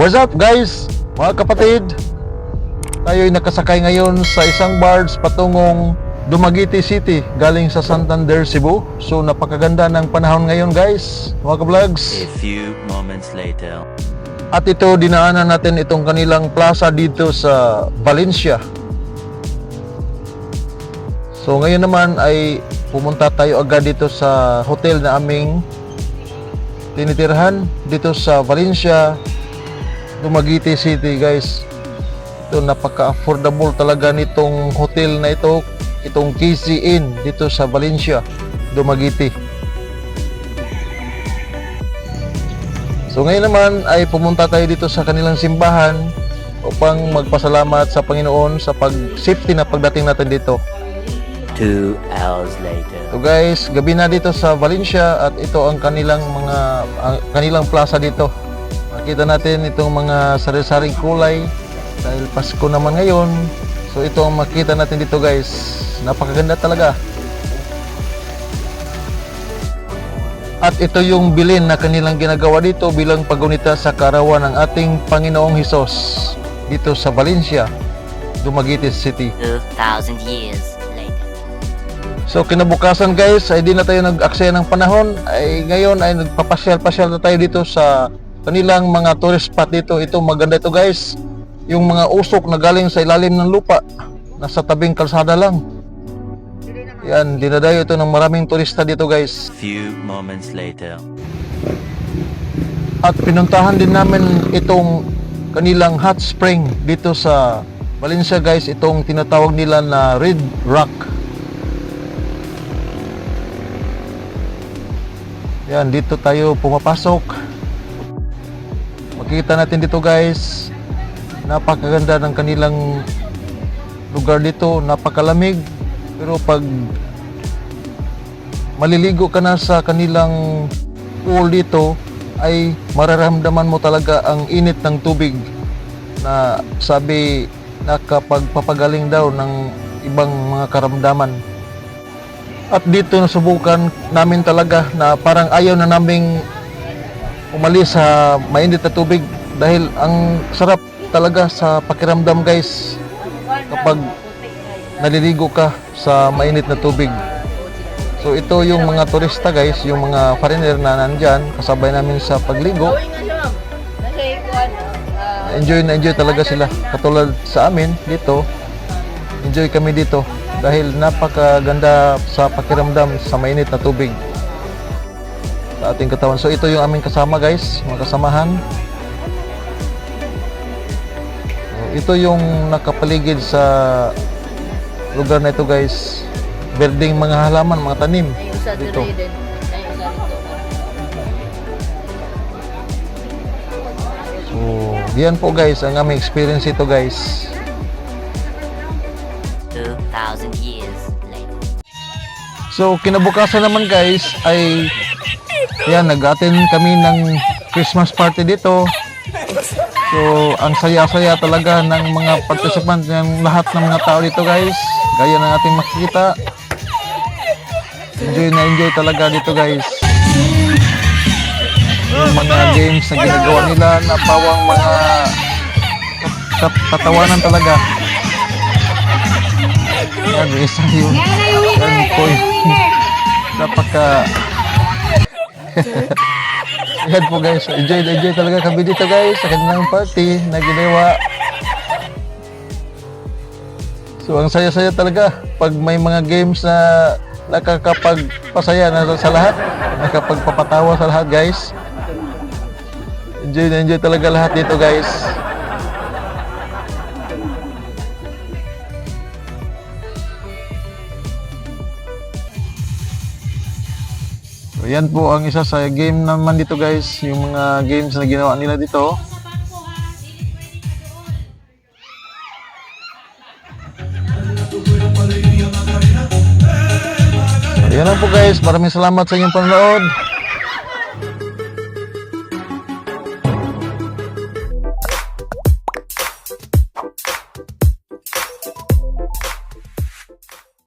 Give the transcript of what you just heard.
What's up guys, mga kapatid? Tayo'y nakasakay ngayon sa isang barge patungong Dumaguete City galing sa Santander, Cebu. So napakaganda ng panahon ngayon guys, mga ka-vlogs. A few moments later. At ito, dinaanan natin itong kanilang plaza dito sa Valencia. So ngayon naman ay pumunta tayo agad dito sa hotel na aming tinitirhan dito sa Valencia, Dumaguete City guys. Ito, napaka-affordable talaga nitong hotel na ito, itong KC Inn dito sa Valencia, Dumaguete. So ngayon naman ay pumunta tayo dito sa kanilang simbahan upang magpasalamat sa Panginoon sa pag-safety na pagdating natin dito. 2 hours later. So guys, gabi na dito sa Valencia at ito ang kanilang plaza dito. Makita natin itong mga sari-saring kulay dahil Pasko naman ngayon. So ito ang makita natin dito guys. Napakaganda talaga. At ito yung bilin na kanilang ginagawa dito bilang paggunita sa kaarawan ng ating Panginoong Hesus dito sa Valencia, Dumaguete City. 2,000 years later. So kinabukasan guys, ay di na tayo nag-aksaya ng panahon. Ay ngayon ay nagpapasyal-pasyal na tayo dito sa kanilang mga tourist spot dito. Ito maganda ito guys. Yung mga usok na galing sa ilalim ng lupa, nasa tabing kalsada lang. Yan, dinadayo ito ng maraming turista dito guys. Few moments later. At pinuntahan din namin itong kanilang hot spring dito sa Valencia guys. Itong tinatawag nila na Red Rock. Yan, dito tayo pumapasok. Makikita natin dito guys, napakaganda ng kanilang lugar dito, napakalamig. Pero pag maliligo ka na sa kanilang pool dito, ay mararamdaman mo talaga ang init ng tubig na sabi nakapagpapagaling daw ng ibang mga karamdaman. At dito nasubukan namin talaga na parang ayaw na naming umalis sa mainit na tubig dahil ang sarap talaga sa pakiramdam guys kapag naliligo ka sa mainit na tubig. So ito yung mga turista guys, yung mga foreigner na nandyan kasabay namin sa pagligo. Enjoy talaga sila. Katulad sa amin dito, enjoy kami dito dahil napakaganda sa pakiramdam sa mainit na tubig sa ating katawan. So ito yung aming kasama guys, mga kasamahan. So, ito yung nakapaligid sa lugar na ito guys. Berdeng mga halaman, mga tanim dito. So diyan po guys ang aming experience ito guys. 2,000 years later. So kinabukasan naman guys ay yan, nag-attend kami ng Christmas party dito. So ang saya-saya talaga ng mga participant, ng lahat ng mga tao dito guys. Gaya ng ating makikita. Enjoy talaga dito guys. Yung mga games na ginagawa nila na pawang mga tatawanan talaga. Yan, isa yun. Yan po yun. Napaka yan po guys, enjoy talaga kami dito guys sa kanilang party na ginawa. So ang saya-saya talaga pag may mga games na nakakapagpasaya na sa lahat, nakakapagpapatawa sa lahat guys. Enjoy talaga lahat dito guys. So yan po ang isa sa game naman dito guys, yung mga games na ginawa nila dito. So yan lang po guys, maraming salamat sa inyong panonood.